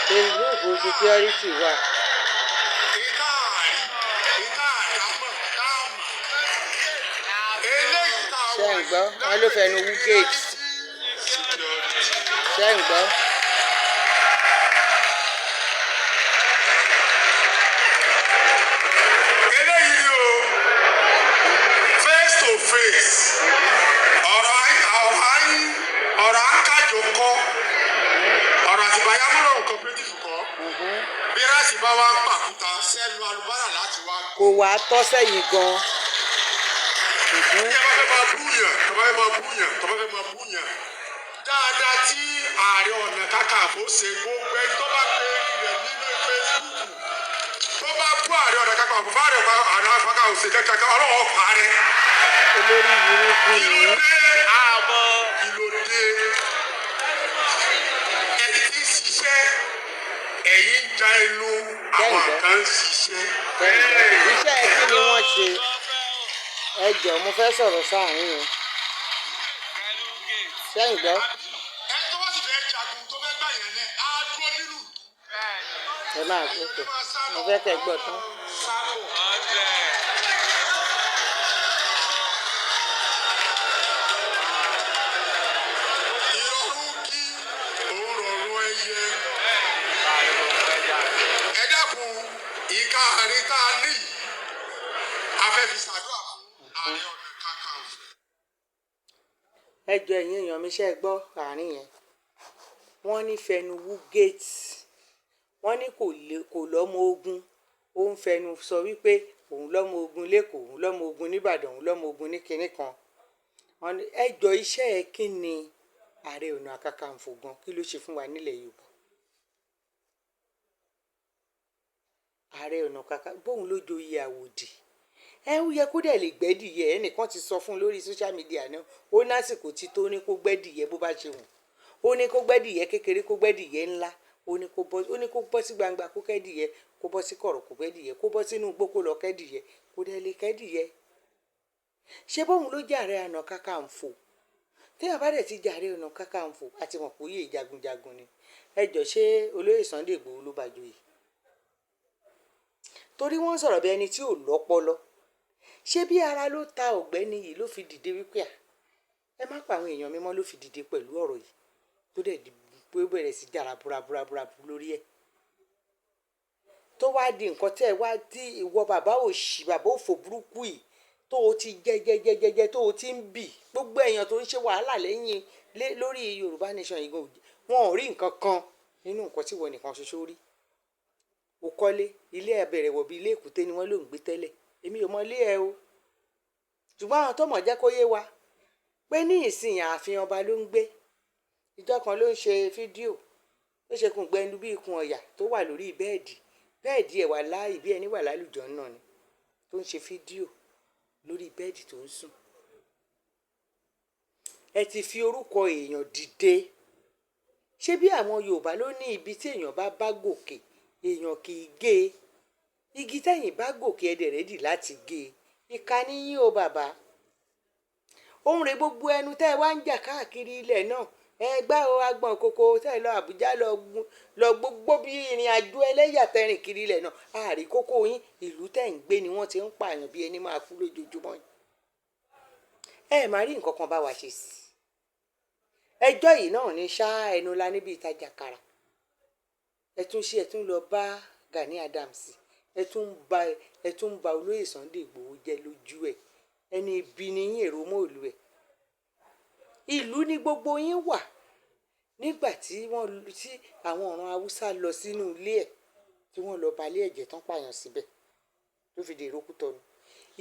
Facebook security wà. Ṣé ń gbọ́? Wọ́n ló fẹnu wú gate. Ṣé ń gbọ́? Face to face. Ọ̀rọ̀ akájọkọ́. Ọ̀rọ̀ àtìbáyámọ́rọ̀ cooperative kọ́. Bí ráàsì bá wá ń pàkúta sẹ́nu alubára láti wá. Kò wá tọ́ sẹ́yìn gan. Tọ́ba fẹ́ máa búyàn. Dáadáa tí Ààrẹ Ọ̀nà Kakanfò ṣe gbogbo ẹni tó bá gbé rẹ̀ nínú Facebook. Tó bá bú Ààrẹ Ọ̀nà Kakanfò bá rẹ̀ Ààrẹ Ọ̀nà Kakanfò ṣe kankan ọlọ́wọ́ pa rẹ̀. Olórí burúkú ni. Ìlòdè ẹni tí ń ṣiṣẹ́ ẹ̀yìn ń já inú àwọn kan ń ṣiṣẹ́. Iṣẹ́ kí ni wọ́n ṣe? Ẹ jọ̀ọ́ mo fẹ́ sọ̀rọ̀ sáàrin yẹn. Ṣé ń gbọ́? Ẹni tó bá sì fẹ́ jagun tó fẹ́ gbà yẹn lẹ̀ á dúró nínú. Ẹ máa gbókè. Mo fẹ́ kẹ́ gbọ́ tán. Ìrọ̀rùn kí òun rọrùn ẹyẹ. Ẹ dákun ìka àárín tá a ní yìí. A fẹ́ fi ṣàdúrà fún Ààrẹ Ọ̀nà Kakanfò. Ẹ jọ̀ọ́ ẹ̀yin èèyàn mi ṣe gbọ́ àárín yẹn. Wọ́n ní fẹnu wú gate. Wọ́n ní kò lọ́mọ ogun. Ó ń fẹnu sọ wípé òun lọ́mọ ogun lÉkòó, òun lọ́mọ ogun nÍbàdàn, òun lọ́mọ ogun ní kinní kan. Ẹ jọ̀ọ́ iṣẹ́ ẹ kí ni Ààrẹ Ọ̀nà Kakanfò gan? Kí ló ṣe fún wa nílẹ̀ Yorùbá? Ààrẹ Ọ̀nà Kakanfò bóun ló joyè àwòdì. Ẹ ń yẹ kó dẹ̀ lè gbẹ́dìyẹ. Ẹnìkan ti sọ fún lórí social media náà. Ó lásìkò tí tó ní kó gbẹ́dìyẹ bó bá ṣe wù. Ó ní kó gbẹ́dìyẹ kékeré, kó gbẹ́dìyẹ ńlá. Ó ní kó bọ́ sí gbangba kó kẹ́dìyẹ, kó bọ́ sí kọ̀rọ̀ kó gbẹ́dìyẹ, kó bọ́ sínú igbó kó lọ kẹ́dìyẹ. Kó dẹ̀ lè kẹ́dìyẹ. Ṣé bóun ló jẹ́ Ààrẹ Ọ̀nà Kakanfò? Téèyàn bá dẹ̀ ti jẹ́ Ààrẹ Ọ̀nà Kakanfò àti mọ̀ pé oyè jagunjagun ni. Ẹ jọ̀ọ́ ṣé olóyè Sunday Igboho ló bá joyè? Torí wọ́n sọ̀rọ̀ bí ẹni tí ò lọ́pọlọ. Ṣé bí ara ló ta ọ̀gbẹ́ni yìí ló fi dìde wípé ẹ má pa àwọn èèyàn mímọ́ ló fi dìde pẹ̀lú ọ̀rọ̀ yìí tó dẹ̀ di pé ó bẹ̀rẹ̀ sí jára burabura lórí ẹ̀. Tó wá di nǹkan tẹ́ ẹ wá tí ìwọ bàbá òṣì bàbá òfò burúkú yìí tó o ti jẹjẹjẹjẹjẹ tó o ti ń bì gbogbo èèyàn tó ń ṣe wàhálà lẹ́yìn lórí Yorùbá Nation yìí wọn ò rí nǹkan kan nínú nǹkan tí wọ́n nìkan ṣoṣo rí. O kọ́lé ilé abẹ̀rẹ̀ wọ̀ bí ilé èkúté ni wọ́n ló ń gbé tẹ́lẹ̀. Èmi ò mọ ilé ẹ o. Ṣùgbọ́n àwọn tó mọ̀ jẹ́ kó yé wa pé ní ìsìn ààfin ọba ló ń gbé. Ìjọ kan ló ń ṣe fídíò ó ṣe kùn gbẹnu bí ikùn ọ̀yà tó wà lórí bẹ́ẹ̀dì ẹ̀ wà láàyè bí ẹni wà lálùjọ náà ni tó ń ṣe fídíò lórí bẹ́ẹ̀dì tó ń sùn. Ẹ ti fi orúkọ èèyàn dìde. Ṣé bí àwọn Yorùbá ló ní ibi tí èèyàn bá gòkè èèyàn kì í gé e. Igi tẹ́yìn bá gòkè ẹ̀dẹ̀ rẹ́dì láti gé e. Ìkà ni yín o bàbá. Ohun rẹ̀ gbogbo ẹnu tẹ́ ẹ wá ń jà káàkiri ilẹ̀ náà. Ẹ gbá o agbọ̀n kòkó tẹ́ ẹ lọ Àbújá lọ gbogbo bí ìrìn àjò ẹlẹ́yà tẹ́rìn kiri ilẹ̀ náà. Ààrí kókó yín ìlú tẹ́ ń gbé ni wọ́n ti ń pààyàn bí ẹni máa kú lójoojúmọ́ yìí. Ẹ má rí nǹkan kan bá wa ṣe sí. Ẹjọ́ yìí náà ní ṣá ẹnu la níbi ìtajà kàrà. Ẹ tún lọ bá Gani Adams. Ẹ tún ba olóyè Sunday Igboho jẹ́ lójú ẹ̀. Ẹni ibi ni yín èrò mọ́ ìlú ẹ̀. Ìlú ni gbogbo yín wà nígbà tí àwọn ọ̀ràn Haúsá lọ sínú ilé ẹ̀ tí wọ́n lọ balẹ̀ ẹ̀jẹ̀ tán pààyàn síbẹ̀ tó fi dèrò Kútọ̀nù.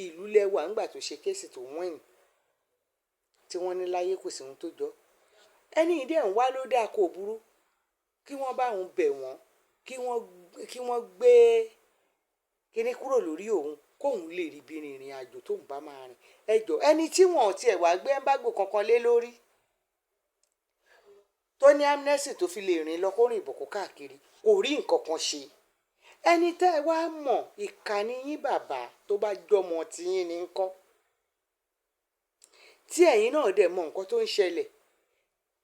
Ìlú lẹ́wà ńgbà tó ṣe kéèsì tó wọ́n ẹ̀yìn tí wọ́n ní láyé kò sí ohun tó jọ. Ẹni ìdẹ́ ń wá ló dáa kò burú kí wọ́n bá òun bẹ̀ wọ́n kí wọ́n gbé kíní kúrò lórí òun kóun lè rí bí ìrìn àjò tóun bá máa rìn. Ẹ jọ̀ọ́ ẹni tí wọn ò tiẹ̀ wá gbé ẹ́ńbágò kankan lé lórí tó ní amnesty tó fi lè rìn lọ kó rìn ìbòkó káàkiri kò rí nǹkan kan ṣe. Ẹni tẹ́ ẹ wá mọ̀ ìkànnì yín bàbá tó bá jọmọ tiyín ní ńkọ́ tí ẹ̀yin náà dẹ̀ mọ̀ nǹkan tó ń ṣẹlẹ̀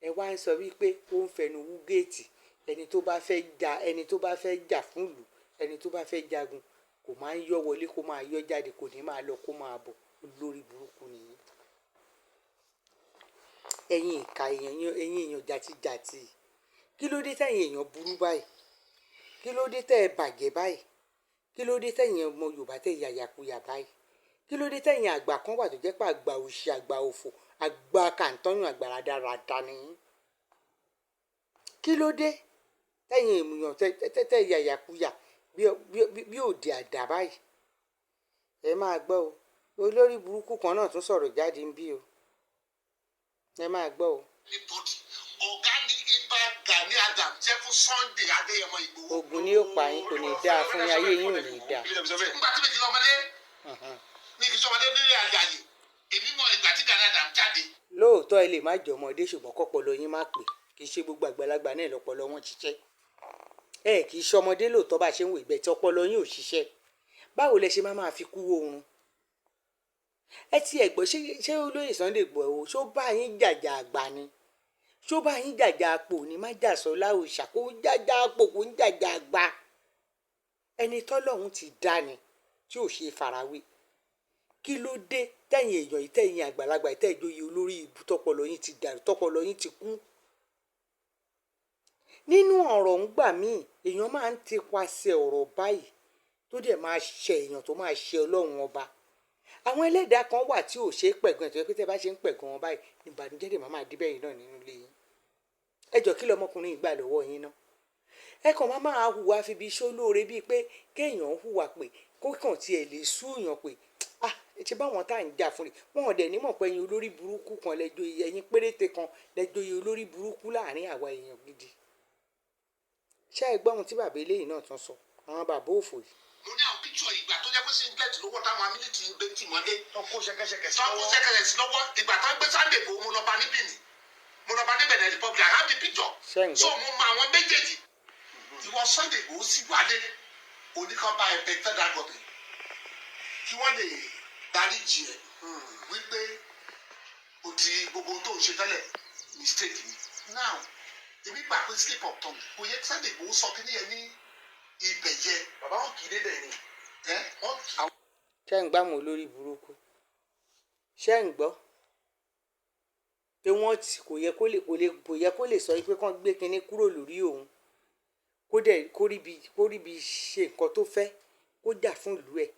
ẹ wá ń sọ wípé ó ń fẹnu wú géètì ẹni tó bá fẹ́ jà fún ìlú, ẹni tó bá fẹ́ jagun kò máa ń yọ́ wọlé kó máa yọ́ jáde, kò ní máa lọ kó máa bọ̀. Olórí burúkú nìyí. Ẹ̀yin ìka èèyàn jàtijàti, kí ló dé tẹ̀yin èèyàn burú báyìí? Kí ló dé tẹ́ ẹ bàjẹ́ báyìí? Kí ló dé tẹ̀yin ọmọ Yorùbá tẹ́ yàyàkuyà báyìí? Kí ló dé tẹ̀yin àgbà kan wà tó jẹ́ pé àgbà òṣì, àgbà òfò, àgbà kàńtọ́yìn, àgbà rádaràda nìyí? Kí ló dé tẹ̀yin èèyàn tẹ́ yàyàkuyà bí òde àdá báyìí? Ẹ máa gbọ́ o, olórí burúkú kan náà tún sọ̀rọ̀ jáde ń bí o. Ẹ máa gbọ́ o. Ọ̀gá ní Ìbà Gani Adams jẹ́ fún Sunday Adéyẹmọ Ìgbòho. Ogun ni yóò pa yín, kò ní dáa fún yín, ayé yín ò ní dáa. Nígbà tí mi ti lọ́mọdé ní kí sọmọdé nílé àjàyè, èmi mọ ìgbà tí Gani Adams jáde. Lóòótọ́ ẹ lè má jọ ọmọdé ṣùgbọ́n kọ́pọlọ yín má pè, kì í ṣe gbogbo àgbàlagbà náà lọ́pọlọ wọn ṣiṣẹ́. Kì í ṣe ọmọdé lóòótọ́ bá ṣe ń wò ìgbẹ́ tí ọpọlọ yín ò ṣiṣẹ́. Báwo lẹ ṣe máa fi kú oorun? Ẹ ti ẹ̀ gbọ́, ṣé olóyè Sunday Igboho ṣó bá yín jàjà àgbà ni? Ṣó bá yín jàjà àpò ní Májàsọ́lá òòṣà, kó jàjà àpò kó ń jàjà àgbà? Ẹni tọ́lọ́run ti dá ni tí ò ṣe farawé. Kí ló dé tẹ̀yin èèyàn yìí, tẹ̀yin àgbàlagbà yìí, tẹ̀yin ìjòyè olórí ìbú, tọpọlọ yín ti dàrú, tọpọlọ yín ti kú? Nínú ọ̀rọ̀ ń gbà míì, èèyàn máa ń tipasẹ̀ ọ̀rọ̀ báyìí tó dẹ̀ máa ṣe èèyàn tó máa ṣe Ọlọ́run ọba. Àwọn ẹlẹ́dàá kan wà tí ò ṣe é pẹ̀gàn, ètò pé tẹ́ bá ṣe ń pẹ̀gàn wọn báyìí, ìbànújẹ́ dẹ̀ máa dé bẹ́yìn náà nínú ilé yín. Ẹ jọ kí lọmọkùnrin ìgbà lọ́wọ́ yín náà? Ẹ kàn máa hùwà fi bí iṣẹ́ olóore bíi pé kéèyàn hùwà pé kó kàn tiẹ̀ lè súùyàn pé ṣe báwọn tá à ń jà fún rẹ̀, wọn ò dẹ̀ nímọ̀ pé ẹ̀yin olórí burúkú kan lẹ́jọ́ ẹ̀yin péréte kan lẹ́jọ́ olórí burúkú láàrin àwa èèyàn gidi. Ṣé ẹ gbọ́ ohun tí bàbá eléyìí náà tún sọ? Àwọn bàbá òfò yìí. Mo ní àwọn píkṣọ ìgbà tó jẹ́ pé singlet lówó táwọn amílítì ń gbé tì mọ́lé. Tọ́kọ ṣẹkẹṣẹkẹ sí lọ́wọ́. Ìgbà tó ń gbé Sunday Igboho mo lọ bá níbí ni. Mo lọ bá ní Benin Republic, I have the picture. So mo mọ àwọn méjèèjì. Ìwọ Sunday Igboho sì wálé. Oníkanbá ẹgbẹ́ federal government. Kí wọ́n lè dáríjì ẹ̀ wípé o ti gbogbo tó ń ṣe tẹ́lẹ̀ mistake ni. Now, èmi gbà pé slip of tongue. Kò yẹ Sunday Igboho sọ kí ni ẹ ní ibẹ̀ yẹ. Bàbá wọn kì í débẹ̀ ni. Ṣé ń gbá wọn olórí burúkú? Ṣé ń gbọ́ pé wọ́n kò yẹ kó lè sọ pé kán gbé kinní kúrò lórí òun, kó rí bí ṣe nǹkan tó fẹ́, kó jà fún ìlú ẹ̀.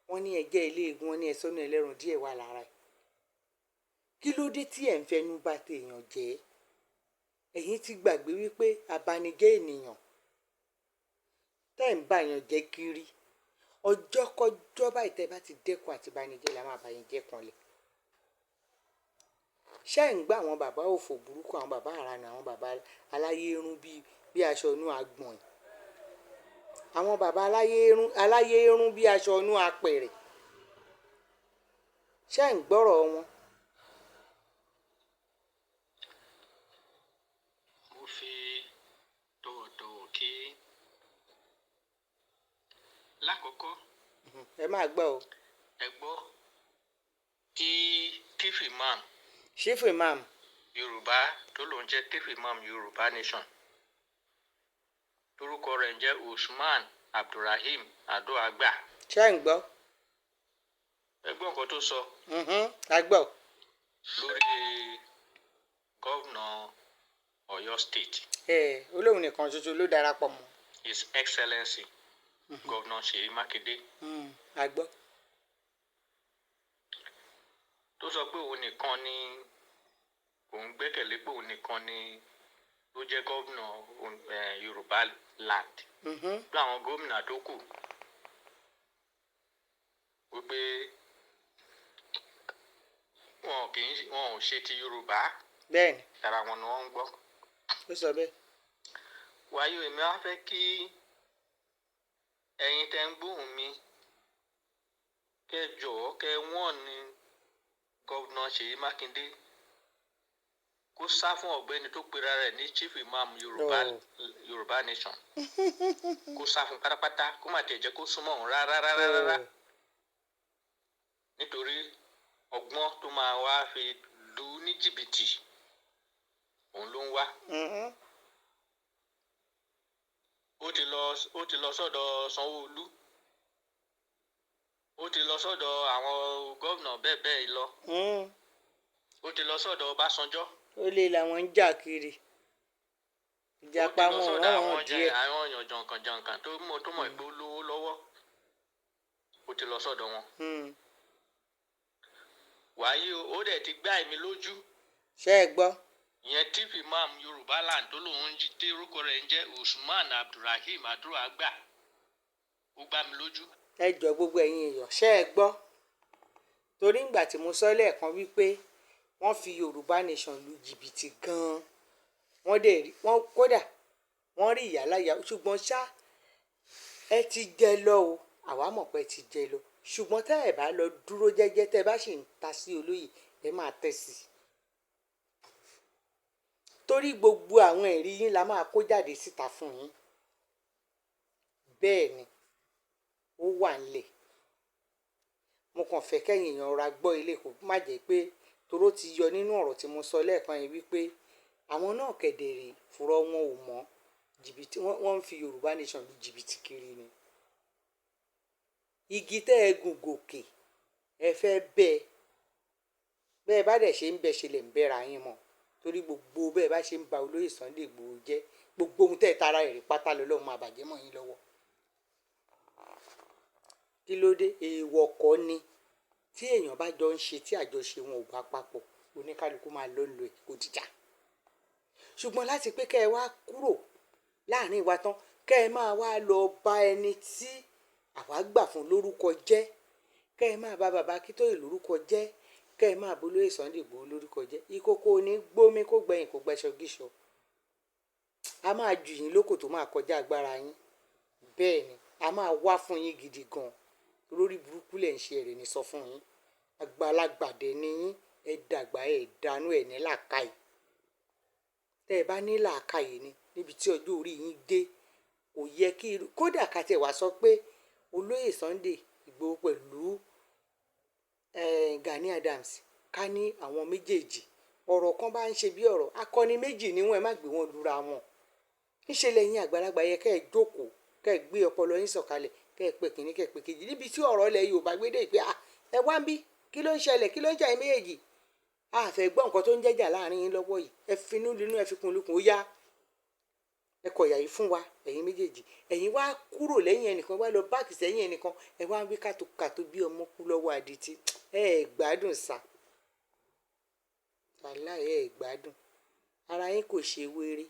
Wọ́n ní ẹjẹ́ ilé egun, wọ́n ní ẹ̀sọ́nà ẹlẹ́rùn díẹ̀ wà lára ẹ̀. Kí ló dé tí ẹ̀ ń fẹnu bà tèèyàn jẹ́? Ẹ̀yin ti gbàgbé wípé abanijẹ́ ènìyàn tẹ́ ń bá yàn jẹ́ kiri, ọjọ́ kọjọ́ báyìí tẹ́ bá ti dẹ́kun àti banijẹ́ la máa bá yín jẹ́ kanlẹ̀. Ṣé ń gbá àwọn bàbá òfò burúkú, àwọn bàbá àrànà, àwọn bàbá aláyé irun bí aṣọ inú agbọ̀n yìí, àwọn bàbá aláyé irun bí aṣọ inú apẹ̀rẹ̀? Ṣé ń gbọ́rọ̀ wọn? Mo fi tọ̀wọ̀tọ̀wọ̀ kí lákọ̀ọ́kọ́. Ẹ máa gbọ́ o. Ẹ gbọ́ kí chief imam Yorùbá tó lòun jẹ́ chief imam Yorùbá nation, torúkọ rẹ̀ ń jẹ́ Usman Abdulrahim Adoagba. Ṣé ń gbọ́? Ẹ gbọ́ nǹkan tó sọ. A gbọ́. Lórí gọ́vnà Ọ̀yọ́ state. Olóhùn nìkan ṣoṣo ló darapọ̀ mọ́. His Excellency gọ́vnà Ṣèyí Mákindé. A gbọ́. Tó sọ pé òun nìkan ni òun gbẹ́kẹ̀lé, pé òun nìkan ni ló jẹ́ gọ́vnà Yorùbá land. Bí àwọn gómìnà tó kù wípé wọn ò ṣe ti Yorùbá. Bẹ́ẹ̀ni. Tara wọn ni wọ́n ń gbọ́. Ó sọ bẹ́ẹ̀. Wáyé èmi wá fẹ́ kí ẹ̀yin tẹ́ ń gbóhùn mi kẹ́ jọ̀ọ́ kẹ́ wọ́n ní gọ́vnà Ṣèyí Mákindé kó sá fún ọ̀gbẹ́ni tó pera rẹ̀ ní chief imam Yorùbá nation. Kó sá fún pátápátá, kó má tiẹ̀ jẹ́ kó súnmọ́ òun rárá. Nítorí ọgbọ́n tó máa wá fi lù ní jìbìtì òun ló ń wá. lọ sọ́dọ̀ Sanwó-Olú, ó ti lọ sọ́dọ̀ àwọn gómìnà bẹ́ẹ̀ bẹ́ẹ̀ lọ, ó ti lọ sọ́dọ̀ Ọbásanjọ́, ó lè làwọn ń jà kiri ó ìjàpá ti lọ wọn sọ́dọ̀ rán wọn díẹ̀. àwọn èèyàn jàǹkànjàǹkàn tó mọ̀ pé ó lówó lọ́wọ́, ó ti lọ sọ́dọ̀ wọn. Wàyí ó dẹ̀ ti gbá èmi lójú. Ṣé ẹ gbọ́? Ìyẹn Chief Imam Yorùbá land tó lòun jí tí orúkọ rẹ̀ ń jẹ́ Usman Abdulrahim Adúràgbà, ó gbá mi lójú. Ẹ jọ gbogbo ẹ̀yin èèyàn, ṣé ẹ gbọ́? Torí ìgbà tí mo sọ lẹ́ẹ̀kan wípé wọ́n fi Yorùbá nation lu jìbìtì gan-an, wọ́n kódà wọ́n rí ìyáláyà, ṣùgbọ́n ṣá ẹ ti jẹ lọ o, àwa mọ̀ pé ẹ ti jẹ lọ, ṣùgbọ́n tẹ́ ẹ bá lọ dúró jẹ́jẹ́, tẹ́ ẹ bá sì ń ta sí olóyè, ẹ máa tẹ̀ sí i. Torí gbogbo àwọn ẹ̀rí yín la máa kó jáde síta fún yín. Bẹ́ẹ̀ ni ó wà ńlẹ̀. Mo kàn fẹ́ kẹ́yìn èèyàn ra gbọ́ ilé, kò má jẹ́ pé toró ti yọ nínú ọ̀rọ̀ tí mo sọ lẹ́ẹ̀kan yẹn wípé àwọn náà kẹ̀dẹ̀rẹ̀ fúnrọ́ wọn ò mọ̀ jìbìtì, wọ́n ń fi Yorùbá nation lu jìbìtì kiri ni. Igi tẹ́ ẹ gùn gòkè ẹ fẹ́ bẹ́ẹ̀ bá dẹ̀ ṣe ń bẹ ṣe lè ń bẹ́ra yín mọ́, torí gbogbo bẹ́ẹ̀ bá ṣe ń ba olóyè Sunday Igboho jẹ́, gbogbo ohun tẹ́ ẹ tara ẹ̀rí pátá lọ́lọ́run máa bàjẹ́ mọ́ yín lọ́wọ́. Kí ló dé? Èèwọ̀ kọ́ ni tí èèyàn bá jọ ń ṣe tí àjọṣe wọn ò bá papọ̀, oníkálukú máa lọ lò ẹ̀ kó dìjà. Ṣùgbọ́n láti pé kẹ́ ẹ wá kúrò láàrin wa tán, kẹ́ ẹ máa wá lọ bá ẹni tí àwa gbà fún lórúkọ jẹ́, kẹ́ ẹ máa bá bàbá Akíntóyè lórúkọ jẹ́, kẹ́ ẹ máa bá olóyè Sunday Igboho lórúkọ jẹ́, ìkòkò ní gbómi kó gbẹ̀yìn kó gbẹ́sọ gíṣọ. A máa jù yín lóko tó máa kọjá agbára yín. Bẹ́ẹ̀ ni a máa wá fún yín gidi gan-an. Lórí burúkú lẹ̀ ń ṣe ẹ̀rẹ̀ ní sọ fún yín. Àgbàlagbàdé ni yín, ẹ dàgbà ẹ dànù ẹ ní làákàyè. Tẹ́ ẹ bá ní làákàyè ni níbi tí ọjọ́ orí yín dé, kò yẹ kí kódà ká tẹ̀ wá sọ pé olóyè Sunday Igboho pẹ̀lú Gani Adams ká ní àwọn méjèèjì ọ̀rọ̀ kan bá ń ṣe bí ọ̀rọ̀ akọni méjì ni wọ́n, ẹ má gbé wọn lura wọn. Níṣẹ́ lẹ́yìn àgbàlagbà yẹ kẹ́ ẹ jókòó, kẹ́ ẹ gbé ọpọlọ yín sọ̀kalẹ̀, kẹ́ ẹ pè kìíní kẹ́ ẹ pè kejì, níbi tí ọ̀rọ̀ ilẹ̀ Yorùbá gbé dé pé ẹ wá ń bí, kí ló ń ṣẹlẹ̀, kí ló ń jà yín méjèèjì, a fẹ́ gbọ́ nǹkan tó ń jẹ́jà láàrin yín lọ́wọ́ yìí, ẹ finú linú ẹ fi kun lukùn, ó yá ẹ kọ̀yà yìí fún wa ẹ̀yin méjèèjì, ẹ̀yin wá kúrò lẹ́yìn ẹnìkan, wá lọ báàkì sẹ́yìn ẹnìkan, ẹ wá ń wí kàtó bí ọmọ kú lọ́wọ́ adití, ẹ gbádùn sá, wàláhì ẹ gbádùn, ara yín kò ṣe wéré.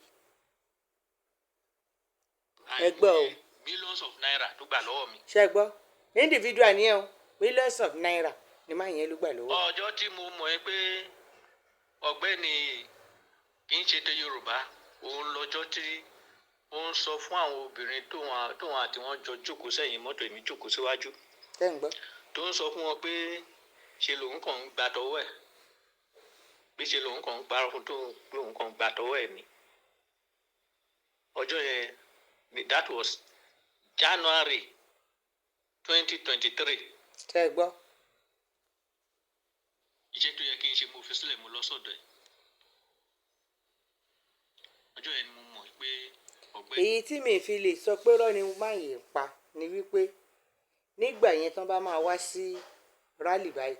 Ẹ gbọ́ o. Millions of naira tó gbà lọ́wọ́ mi. Ṣé gbọ́? Individual ni ẹ o, millions of naira ni máa yẹn ló gbà lọ́wọ́. Ọjọ́ tí mo mọ̀ ẹ́ pé ọ̀gbẹ́ni kì í ṣe tó Yorùbá, òun lọ́jọ́ tí ó ń sọ fún àwọn obìnrin tóun àti wọn jọ jókòó sẹ́yìn mọ́tò, èmi jókòó síwájú. Ṣé ń gbọ́? Tó ń sọ fún wọn pé ṣe lòun kàn ń gbà tọwọ́ ẹ̀, pé ṣe lòun kàn ń parọ́ fún tóun pé òun kàn ń gbà tọwọ́ ẹ̀ ni. Ọjọ́ yẹn, that was January 2023. Ṣé gbọ́? Iṣẹ́ tó yẹ kí n ṣe mo fi sílẹ̀, mo lọ sọ́dọ̀ ẹ̀. Ọjọ́ yẹn ni mo mọ̀ pé ọ̀gbẹ́ni. Èyí tí mi fi lè sọ pé rọ́ ni máa yè pa ni wípé nígbà yẹn tán bá máa wá sí rally báyìí,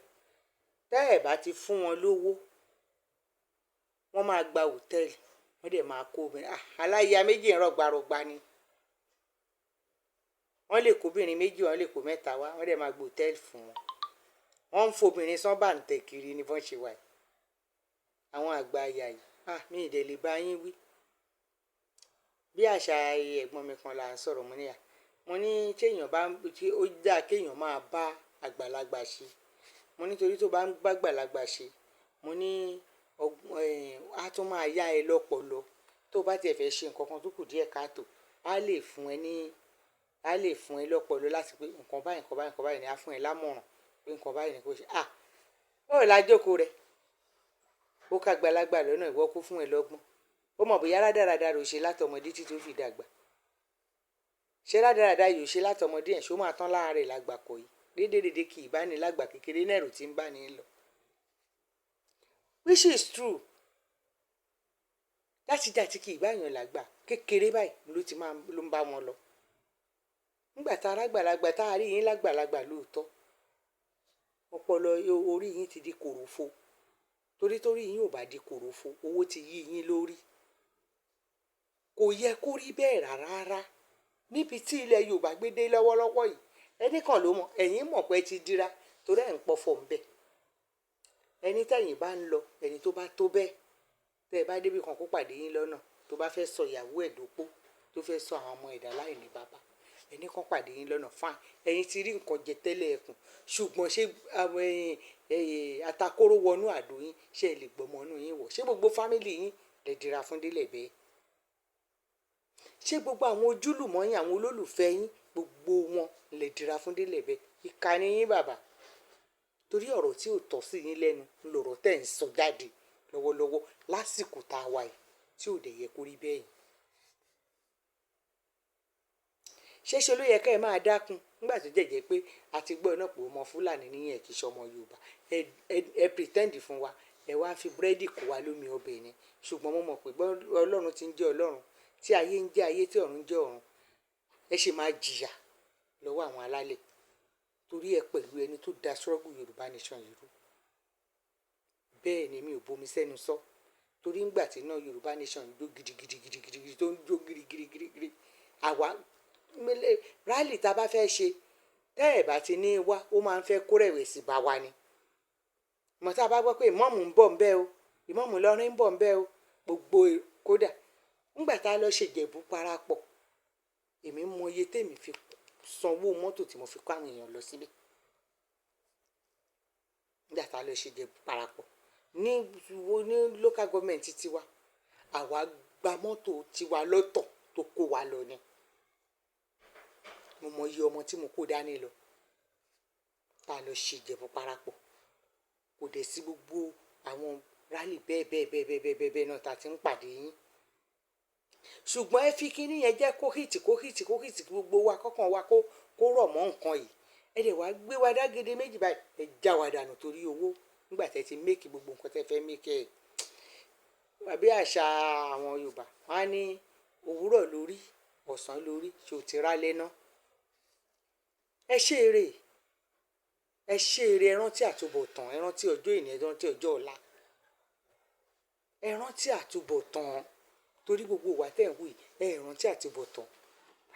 tẹ́ ẹ̀ bá ti fún wọn lówó, wọ́n máa gba hòtẹ́ẹ̀lì, wọ́n dẹ̀ máa kó obìnrin. Aláya méjì ń rọ̀gbàrọ̀gbà ni. Wọ́n lè kó obìnrin méjì, wọ́n lè kó mẹ́ta wá, wọ́n dẹ̀ máa gba hòtẹ́ẹ̀lì fún wọn. Wọ́n ń fobìnrin sán bàǹtẹ̀ kiri ní bọ́n ṣe wà yìí. Àwọn àgbà àyà yìí, mi ì dẹ̀ lè bá yín wí. Bí àṣà ẹ̀gbọ́n mi kan là ń sọ̀rọ̀ mo níyà. Mo ní téèyàn bá tí ó dáa kéèyàn máa bá àgbàlagbà ṣe. Mo ní torí tó bá ń bá àgbàlagbà ṣe, mo ní á tún máa yá ẹ lọ́pọlọ. Tó bá tiẹ̀ fẹ́ ṣe nǹkan kan tó kù díẹ̀ káàtó, á lè fún ẹ lọ́pọlọ láti pé nǹkan báyìí nǹkan báyìí nǹkan báyìí ni á fún ẹ lámọ̀ràn pé nǹkan báyìí ni kò ṣe. Báwo la jókòó rẹ̀? Ó ká àgbàlagbà lọ́nà, ìwọ kó fún ẹ lọ́gbọ́n. Ó mọ̀ bóyá rádaràda rò ṣe látọmọdé títí ó fi dàgbà. Ṣé rádaràda yóò ṣe látọmọdé ẹ̀ ṣó máa tán láàárẹ̀ lágbà kọ yìí? Dédédédé kì í bá ní lágbà kékeré náà rò tí ń bá ní lọ. Which is true. Játijàti kì í bá yàn lágbà kékeré báyìí ló ń bá wọn lọ. nígbà tá a rágbàlagbà tá a rí yín lágbàlagbà lóòótọ́ ọpọlọ orí yín ti di kòròfo torí yín ò bá di kòròfo owó ti yí yín lórí kò yẹ kó rí bẹ́ẹ̀ rárá níbi tí ilẹ̀ Yorùbá gbé dé lọ́wọ́lọ́wọ́ yìí ẹnì kan ló mọ̀ ẹ̀yin mọ̀ pé ti dira torí ẹ̀ ń pọ̀fọ̀ ń bẹ̀ ẹni tẹ̀yìn bá ń lọ ẹni tó bá tó bẹ́ẹ̀ tẹ́ ẹ bá débi kan kó pàdé yín lọ́nà tó bá fẹ́ sọ ìyàwó ẹ̀ dópó tó fẹ́ sọ àwọn ọmọ ẹ̀dá láì ní bàbá ẹni kan pàdé yín lọ́nà fáìn ẹ̀yin ti rí nǹkan jẹ tẹ́lẹ̀ ẹkùn ṣùgbọ́n ṣé àwọn atakóró wọnú àdó yín ṣé ẹ lè gbọmọ inú yín wọ̀ ṣé gbogbo fámìlì yín lè dira fún délẹ̀ bẹ́ẹ̀ ṣé gbogbo àwọn ojúlùmọ̀ yín àwọn olólùfẹ́ yín gbogbo wọn lè dira fún délẹ̀ bẹ́ẹ̀ ìkà ni yín bàbá torí ọ̀rọ̀ tí ò tọ́ sí yín lẹ́nu lọ̀rọ̀ tẹ̀ ń sọ jáde lọ́wọ́lọ́wọ́ lásìkò tá a wà yìí tí ò dẹ̀ yẹ kó rí bẹ́ẹ̀ yìí ṣéṣe ló yẹ ká ẹ máa dákun nígbà tó jẹ́jẹ́ pé a ti gbọ́ náà pé ọmọ Fúlàní níyẹn kì í ṣọmọ Yorùbá ẹ pretend fún wa ẹ wá fi búrẹ́dì kó wa lómi ọbẹ̀ ni ṣùgbọ́n mo mọ̀ pé Ọlọ́run ti ń jẹ́ Ọlọ́run tí ayé ń jẹ́ ayé tí ọ̀run jẹ́ ọ̀run ẹ ṣe máa jìyà lọ́wọ́ àwọn alálẹ̀ torí ẹ pẹ̀lú ẹni tó da struggle Yorùbá nation yìí rú bẹ́ẹ̀ ni mi ò bomi sẹ́nu sọ torí ńgbà tí náà Yorùbá nation yìí jó gidigidigidi tó ń jó gidigidigidi àwa rálì tá a bá fẹ́ ṣe tẹ́ ẹ̀ bá ti ní wá ó máa ń fẹ́ kó rẹ̀wẹ̀sì bá wa ni mọ̀ tá a bá gbọ́ pé ìmọ̀ọ́mù ń bọ̀ ń bẹ́ o ìmọ̀ọ́mù Ìlọrin ń bọ̀ ń bẹ́ o gbogbo kódà ńgbà tá a lọ ṣèjẹ̀bú parapọ̀ èmi mọ iye tèmi fi sanwó mọ́tò tí mo fi kó àwọn èèyàn lọ síbẹ̀ ńgbà tá a lọ ṣèjẹ̀bú parapọ̀ ní local government tiwa àwa gba mọ́tò tiwa lọ́tọ̀ tó kó wa lọ ni mo mọ iye ọmọ tí mo kó dání lọ tá a lọ ṣèjẹ̀bú parapọ̀ kò dẹ̀ sí gbogbo àwọn rálì bẹ́ẹ̀ náà tá a ti ń pàdé yín ṣùgbọ́n ẹ fi kínní yẹn jẹ́ kó hìtì gbogbo wa kọ́kàn wa kó rọ̀ mọ́ nǹkan yìí ẹ dẹ̀ wá gbé wa dágede méjì báyìí ẹ já wa dànù torí owó nígbà tẹ́ ti méèkì gbogbo nǹkan tẹ́ fẹ́ méèkì ẹ̀ àbí àṣà àwọn Yorùbá wọn á ní òwúrọ̀ lórí ọ̀sán lórí ṣé o ti rálẹ́ ná ẹ ṣe eré ẹ rántí àtúbọ̀tán ẹ rántí ọjọ́ ìní ẹ rántí ọjọ́ ọ̀la ẹ rántí àtúbọ̀tán torí gbogbo ìwà tẹ̀ ń wù yìí ẹ rántí àtúbọ̀tán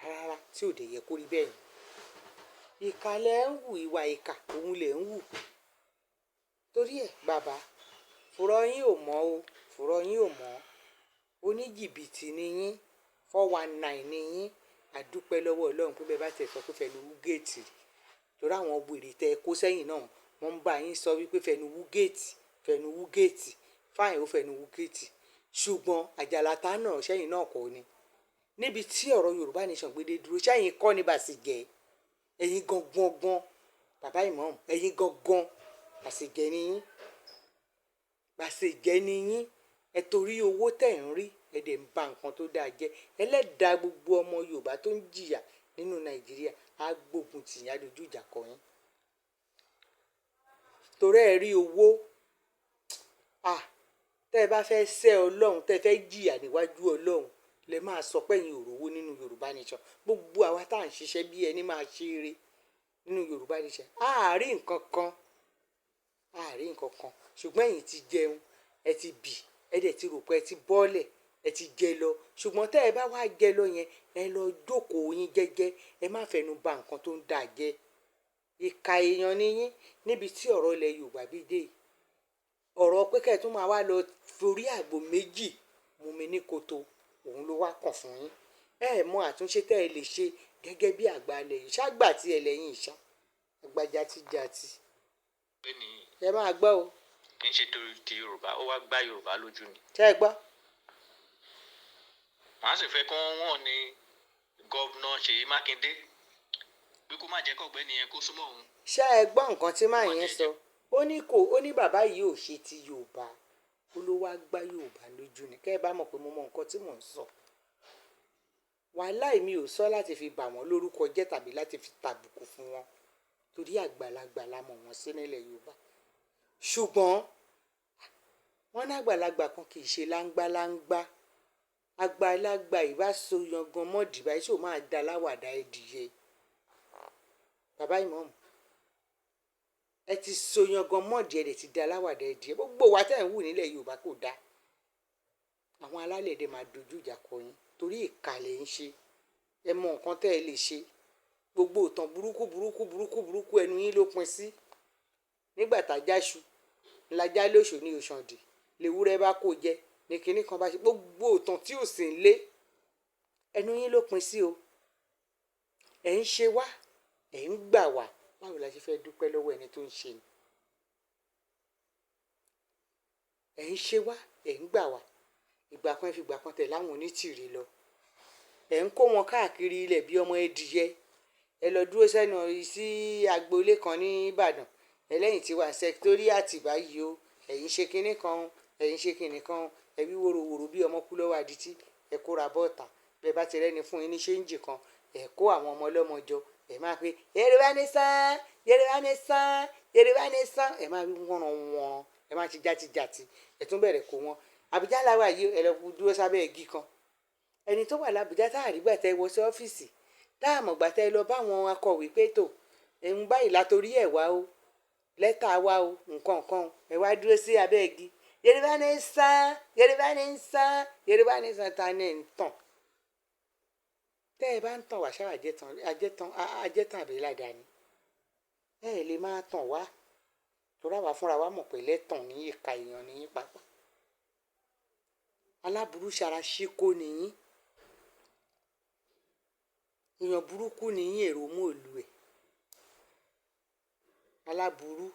rárá tí ò dẹ̀ yẹ kó rí bẹ́ẹ̀ ni ìkà lẹ ń wù ìwà ìkà òun lẹ ń wù torí ẹ bàbá fùrọ̀ yín ò mọ́ o fùrọ̀ yín ò mọ́ oníjìbìtì ni yín 419 ni yín àdúpẹ́ lọ́wọ́ Ọlọ́run pé bẹ́ẹ̀ bá tẹ̀ sọ pé fẹnu wú géètì torí àwọn wèrè tẹ kó sẹ́yìn náà wọ́n ń bá yín sọ wípé fẹnu wú géètì fáìn ó fẹnu wú géètì ṣùgbọ́n àjàlátà náà sẹ́yìn náà kọ́ ni níbi tí ọ̀rọ̀ Yorùbá nation gbédé dúró sẹ́yìn kọ́ ní bàṣìjẹ́ ẹ̀yin gangan bàbá ìmọ̀ọ́mù ẹ̀yin gangan bàṣìjẹ́ ni yín ẹ torí owó tẹ̀ ń rí ẹ dẹ̀ ń ba nǹkan tó dáa jẹ́ ẹlẹ́dàá gbogbo ọmọ Yorùbá tó ń jìyà nínú Nàìjíríà á gbógun tì yín á dojú ìjà kọ yín torí ẹ rí owó tẹ́ ẹ bá fẹ́ sẹ́ Ọlọ́run tẹ́ ẹ fẹ́ jìyà níwájú Ọlọ́run lẹ máa sọ pé ẹ̀yin ò rówó nínú Yorùbá nation gbogbo àwa tá à ń ṣiṣẹ́ bí ẹni máa ṣe eré nínú Yorùbá nation àárín nǹkan kan ṣùgbọ́n ẹ̀yin ti jẹun ẹ ti bì ẹ dẹ̀ ti rò pé ẹ ti bọ́ọ̀lẹ̀ ẹ ti jẹ lọ ṣùgbọ́n tẹ́ ẹ bá wá jẹ lọ yẹn ẹ lọ jókòó yín jẹ́jẹ́ ẹ má fẹnu ba nǹkan tó ń dà jẹ́ ìka èèyàn ni yín níbi tí ọ̀rọ̀ ilẹ̀ Yorùbá bí dé ọ̀rọ̀ pé kẹ́ ẹ tún máa wá lọ forí àgbò méjì mú mi ní koto òun ló wá kàn fún yín ẹ mọ àtúnṣe tẹ́ ẹ lè ṣe gẹ́gẹ́ bí àgbà ilẹ̀ yìí ṣágbà tí ẹ lẹ́yìn ìṣá àgbà jatijati ẹ máa gbọ́ o. kì í ṣe torí ti Yorùbá ó wá gbá Yorùbá lójú ni. ṣé ẹ gbọ́. màá sì fẹ́ kí wọ́n ní gọ́vnà Ṣèyí Mákindé pé kó má jẹ́ kọ́gbẹ́ni yẹn kó súnmọ́ òun. ṣé ẹ gbọ́ nǹkan tí màá yẹn sọ ó ní bàbá yìí ò ṣe ti Yorùbá ó ló wá gbá Yorùbá lójú ni kẹ́ ẹ bá mọ̀ pé mo mọ nǹkan tí mò ń sọ wàhálà mi ò sọ láti fi bà wọ́n lórúkọ jẹ́ tàbí láti fi tàbùkù fún wọn torí àgbàlagbà la mọ̀ wọ́n sí nílẹ̀ Yorùbá ṣùgbọ́n wọ́n ní àgbàlagbà kan kì í ṣe láńgbáláńgbá àgbàlagbà ìbá so yangan mọ́dì báyìí ṣó máa da láwàdà ẹdìyẹ bàbá ìmọ̀ọ́mù ẹ ti so yangan mọ́ọ̀dì ẹ̀ ti da aláwàdà ẹ̀ díẹ̀ gbogbo wa tẹ̀ ń wù nílẹ̀ Yorùbá kò dáa àwọn alálẹ̀ èdè máa dojú ìjà kọ yín torí ìkàlẹ̀ ń ṣe ẹ mọ nǹkan tẹ́ ẹ lè ṣe gbogbo ìtàn burúkú ẹnu yín ló pin sí nígbà tájáṣu ńlájá lóṣù ní Òṣàndì lèwúrẹ́ bá kó jẹ ní kinní kan bá ṣe gbogbo ìtàn tí ò sì ń lé ẹnu yín ló pin sí o ẹ̀ ń ṣe wá ẹ̀ ń gbà wá báwo la ṣe fẹ́ dúpẹ́ lọ́wọ́ ẹni tó ń ṣe ni ẹ̀ ń ṣe wá ẹ̀ ń gbà wá ìgbà kan ẹ fi ìgbà kan tẹ̀ láwọn onítìrí lọ ẹ̀ ń kó wọn káàkiri ilẹ̀ bí ọmọ ẹdìyẹ ẹ lọ dúró sẹ́nu sí agboolé kan ní Ìbàdàn ẹlẹ́yìn tí wà sẹkítórìàtì báyìí o ẹ̀yin ṣe kinní kan ẹ̀yin ṣe kinní kan ẹ wí wòròwòrò bí ọmọ kú lọ́wọ́ adití ẹ kóra bọ́ọ̀tà bẹ́ẹ̀ bá ti rẹ́ni fún yín ní ṣéǹjì kan ẹ kó àwọn ọmọ ọlọ́mọ jọ ẹ máa pe Yorùbá nation Yorùbá nation Yorùbá nation ẹ máa wí wọ́n ẹ máa ti játijàti ẹ tún bẹ̀rẹ̀ kó wọn Àbújá làwọn àyè ẹ lọ dúró sábẹ́ igi kan ẹni tó wà l'Àbújá tá àrígbà tẹ wọ sí ọ́fíìsì tá àmọ̀gbà tẹ lọ bá àwọn akọ̀wé pé tò ẹ̀hún báyìí látorí ẹ̀ wá o lẹ́tà wá o nǹkan kan ẹ wá dúró sí abẹ́ igi Yorùbá nation Yorùbá nation Yorùbá nation ta ni ẹ̀ ń tàn tẹ́ ẹ bá ń tàn wá ṣáà ajẹ́tàn àbí ládàáni ẹ lè máa tàn wá torí àwa fúnra wa mọ̀ pé lẹ́tàn ní ìka èèyàn ní pàápàá aláburú ṣara ṣíkó nìyí èèyàn burúkú nìyí èrò mú òlu ẹ̀ aláburú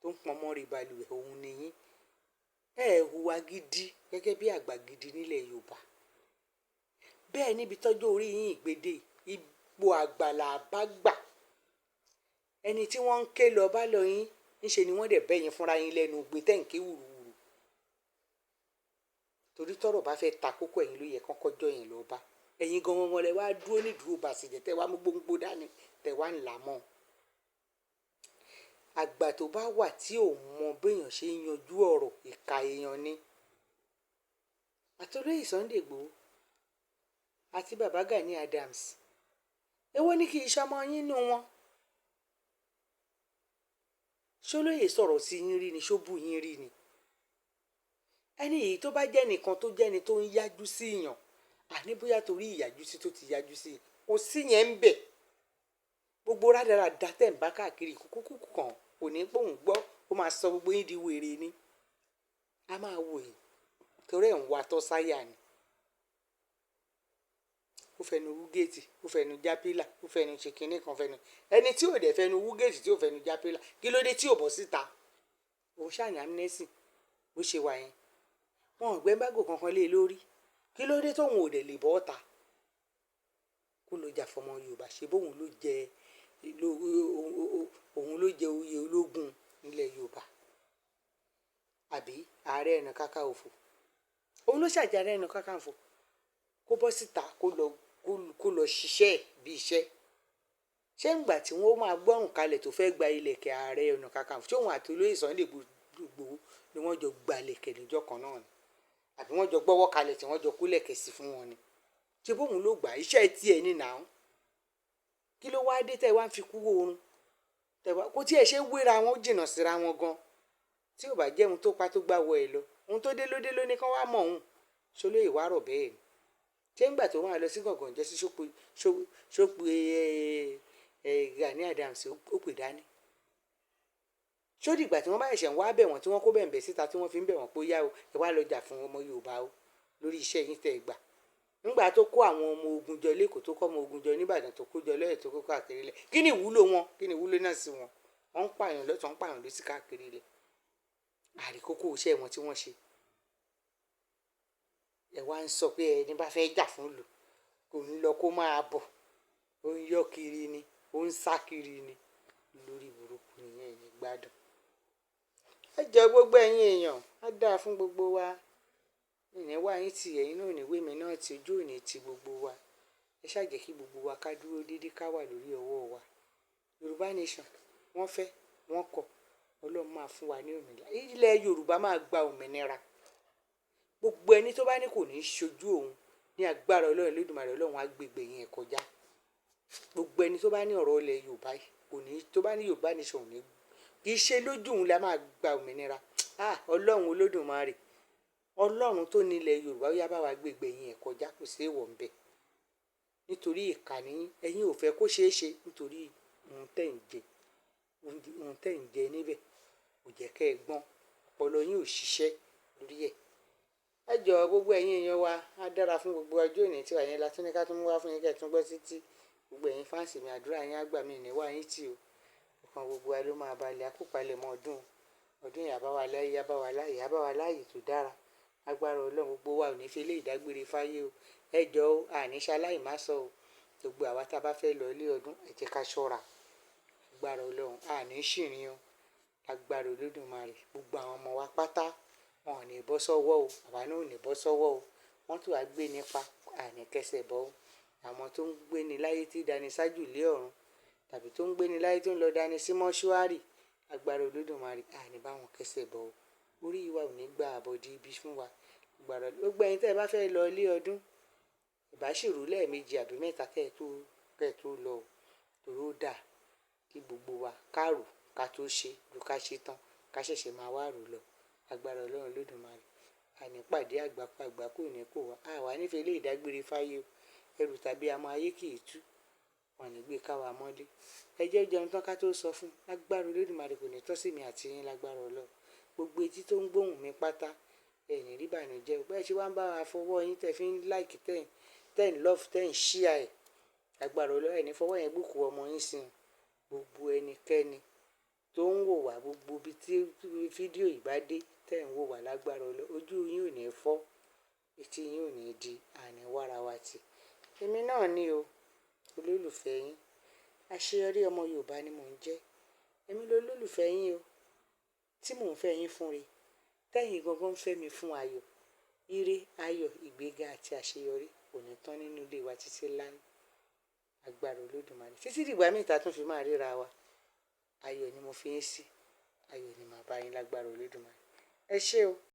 tó ń pọnmọ́ rí balùwẹ̀ òun nìyí ẹ hùwà gidi gẹ́gẹ́ bí àgbà gidi nílẹ̀ Yorùbá bẹ́ẹ̀ níbi tọ́jú orí yín ìgbédè ipò àgbàlá bá gbà ẹni tí wọ́n ń ké lọ bá lọ yín níṣe ni wọ́n dẹ̀ bẹ́yìn fúnra yín lẹ́nu gbé tẹ́ǹké wùrùwùrù torí tọ́rọ̀ bá fẹ́ ta kókó ẹ̀yin ló yẹ kọ́kọ́ jọ yín lọ bá ẹ̀yin gan ọmọ rẹ wá dúró nídùúró bàṣẹ̀jẹ̀ tẹ́ wá mú gbóngbó dání tẹ́ wá ń là mọ́ àgbà tó bá wà tí ò mọ béèyàn ṣe ń yanjú ọ̀rọ̀ ìka èèyàn ni àtolóyè Sunday Igboho àti bàbá Gani Adams èwo ni kì í ṣọmọ yín nù wọn ṣólóyè sọ̀rọ̀ sí yín rí ni ṣó bú yín rí ni ẹni yìí tó bá jẹ́ nìkan tó jẹ́ni tó ń yájú sí yàn àní bóyá torí ìyájú sí tó ti yájú sí kò sí yẹn ń bẹ̀ gbogbo rádaràda tẹ̀ ń bá káàkiri kúkúkú kan kò ní pòun gbọ́ ó máa sọ gbogbo yín di wèrè ni a máa wò yín torí ẹ̀ ń wa tọ́ sáyà ni ó fẹnu wú géètì ó fẹnu já pílà ó fẹnu ṣe kinní kan fẹnu ẹni tí ò dẹ̀ fẹnu wú géètì tí ò fẹnu já pílà kí ló dé tí ò bọ́ síta òun ṣàní amnesty bó ṣe wà yẹn wọn ò gbé bágò kankan lé lórí kí ló dé tóun ò dẹ̀ lè bọ́ ọ̀tà kó ló jà fọmọ Yorùbá ṣe bóun ló jẹ òun ló jẹ oyè ológun nílẹ̀ Yorùbá àbí ààrẹ ẹ̀nà kákàǹfò òun ló ṣàjà ààrẹ ẹ̀nà kákàǹfò kó bọ́ síta kó lọ ṣiṣẹ́ bí iṣẹ́ ṣé ńgbà tí wọ́n máa gbọ́rùn kalẹ̀ tó fẹ́ gba ilẹ̀kẹ̀ ààrẹ ọ̀nà kakanfò ṣé òun àti olóyè Sunday Igboho ni wọ́n jọ gba ilẹ̀kẹ̀ níjọ́ kan náà ni àbí wọ́n jọ gbọ́wọ́ kalẹ̀ tí wọ́n jọ kúlẹ̀kẹ̀ sí fún wọn ni ṣé bóun ló gbà iṣẹ́ tiẹ̀ ní nàá kí ló wáá dé tẹ́ wá ń fi kú oorun kó tí ẹ ṣe wéra wọn jìnnà síra wọn gan tí ò bá jẹ́ ohun tó pa tó gbá wọ ẹ lọ ohun tó dé ló ní kán wá mọ̀ òun ṣolóyè wá rọ̀ bẹ́ẹ̀ ni ṣé ńgbà tó máa lọ sí gàngàn jẹ́ sí ṣópe Gani Adams ó pè dání ṣó dìgbà tí wọ́n bá ẹ̀ṣẹ̀ ń wá bẹ̀ wọ́n tí wọ́n kó bẹ̀ǹbẹ̀ síta tí wọ́n fi ń bẹ̀ wọ́n pé yá o ẹ wá lọ jà fún ọmọ Yorùbá o lórí iṣẹ́ yín tẹ́ ẹ gbà ńgbà tó kó àwọn ọmọ ogun jọ lẹ́kọ̀ọ́ tó kọ́ ọmọ ogun jọ nìbàdàn tó kó jọ lọ́yẹ̀ tó kó káàkiri lẹ̀ kí ni ìwúlò wọn kí ni ìwúlò náà sí wọn wọ́n ń pààyàn lọ́tọ̀ ń pààyàn lọ́sí káàkiri lẹ̀ àríkókò iṣẹ́ wọn tí wọ́n ṣe ẹ wá ń sọ pé ẹni bá fẹ́ jà fún lò kò ní lọ kó máa bọ̀ ó ń yọ́ kiri ni ó ń sá kiri ni lórí burúkú nìyẹn ẹ̀yin gbádùn ẹ jẹ gbogbo ẹ̀yin èèyàn á dáa fún gbogbo wa ìní wá yín tì ẹ̀yin náà níwé mi náà tí ojú òní ti gbogbo wa ẹ ṣàjẹ́ kí gbogbo wa ká dúró déédéé ká wà lórí ọwọ́ wa Yorùbá nation wọ́n fẹ́ wọ́n kọ̀ Ọlọ́run máa fún wa ní òmìnira ilẹ̀ Yorùbá máa gba òmìnira gbogbo ẹni tó bá ní kò ní í ṣojú òun ní agbára Ọlọ́run Olódùmarè Ọlọ́run á gbègbè yẹn kọjá gbogbo ẹni tó bá ní ọ̀rọ̀ ilẹ̀ Yorùbá kò ní, tó bá ní Yorùbá nation ò ní, kì í ṣe lójú òun la máa gba òmìnira. Ọlọ́run Olódùmarè, Ọlọ́run tó ní ilẹ̀ Yorùbá ó yá bá wa gbégbé yín ẹ̀ kọjá, kò sí èèwọ̀ ńbẹ̀. Nítorí ìkànnì ẹ̀yin ò fẹ́ kó ṣeé ṣe, nítorí ohun tẹ́ ń jẹ, ohun tẹ́ ń jẹ níbẹ̀ kò jẹ́ kẹ́ ẹ gbọ́n, ọpọlọ yín ò ṣiṣẹ́ lórí ẹ̀. Ẹ jọ̀ọ́ gbogbo ẹ̀yin èèyàn wa, á dára fún gbogbo ọjọ́ òní tí wà yẹn la tún ní ká tún mú wá fún yín kẹ́ ẹ tún gbọ́ títí. Gbogbo ẹ̀yin fáǹsì mi, àdúrà yín á gbà mí ní wá yín tì o. Ọkàn gbogbo wa ló máa balẹ̀, àkópalẹ̀ mọ́ ọdún. Ọdún yìí á bá wa láyé, á bá wa láyé, á bá wa láyé tó dára. Agbára Ọlọ́run, gbogbo wa ò ní fi lé ìdágbére fáyé o. Ẹ jọ̀ọ́ o, àní ṣaláì má sọ o. Gbogbo àwa tá a bá fẹ́ lọ ilé ọdún, ẹ jẹ́ ká ṣọ́ra. Agbára Ọlọ́run, àní ṣìrìn o. Agbára Olódùmarè, gbogbo àwọn ọmọ wa pátá wọn ò ní bọ́ sọ́wọ́ o, àwa náà ò ní bọ́ sọ́wọ́ o. Wọ́n tún wá gbé nípa, àní kẹsẹ̀ bọ́ o. Àwọn tó ń gbé ní láyé tí dání sájú ilé ọ̀run, tàbí tó ń gbé ní láyé tó ń lọ dání sí mọ́ṣúárì, agbára Olódùmarè, àní bá wọn kẹsẹ̀ bọ́ o. Orí wa ò ní gba àbọ̀dí ibi fún wa. Agbára gbogbo ẹ̀yin tẹ́ ẹ bá fẹ́ lọ ilé ọdún, ìbáṣìrú lẹ́ẹ̀mejì àbí mẹ́ta kẹ́ ẹ tó lọ o. Torí ó dà kí gbogbo wa ká rò ká tó ṣe, ju ká ṣe tán ká ṣẹ̀ṣẹ̀ máa wá rò lọ. Agbára Ọlọ́run Olódùmarè, àní pàdé àgbákò ní kò wá. Àwa nífẹ̀ẹ́ lé ìdágbére fáyé o. Ẹrù tàbí àmọ́ ayé kì í tú, wọn ní gbé ká wa mọ́lé. Ẹ jẹ́ jẹun tán ká tó sọ fún. Agbára Olódùmarè kò ní tọ́ sí mi àti yín lágbára Ọlọ́run. Gbogbo etí tó ń gbóhùn mi pátá, ẹ ní rí ìbànújẹ́ o. Bẹ́ẹ̀ ṣe wá ń bá wa fọwọ́ yín tẹ́ fi ń like, tẹ́ ń love, tẹ́ ń share ẹ̀. Agbára Ọlọ́run, ẹ ní fọwọ́ yẹn bùkún ọmọ yín sí i. Gbogbo ẹnikẹ́ni tó ń wò wá, gbogbo ibi tí fídíò yìí bá dé tẹ́ ń wò wá, lágbára Ọlọ́run, ojú yín ò ní fọ́, etí yín ò ní di, àní wára wa tì. Èmi náà ni o, olólùfẹ́ yín. Àṣeyọrí ọmọ Yorùbá ni mò ń jẹ́. Èmi ló olólùfẹ́ yín o, tí mò ń fẹ́ yín fún re. Tẹ́yìn gangan ń fẹ́ mi fún ayọ̀. Ire, ayọ̀, ìgbéga àti àṣeyọrí kò ní tán nínú ilé wa títí láé. Agbára Olódùmarè. Títí dìgbà míì ta tún fi máa ríra wa. Ayọ̀ ni mo fi yín sí. Ayọ̀ ni màá bá yín lágbára Olódùmarè. Ẹ ṣé o.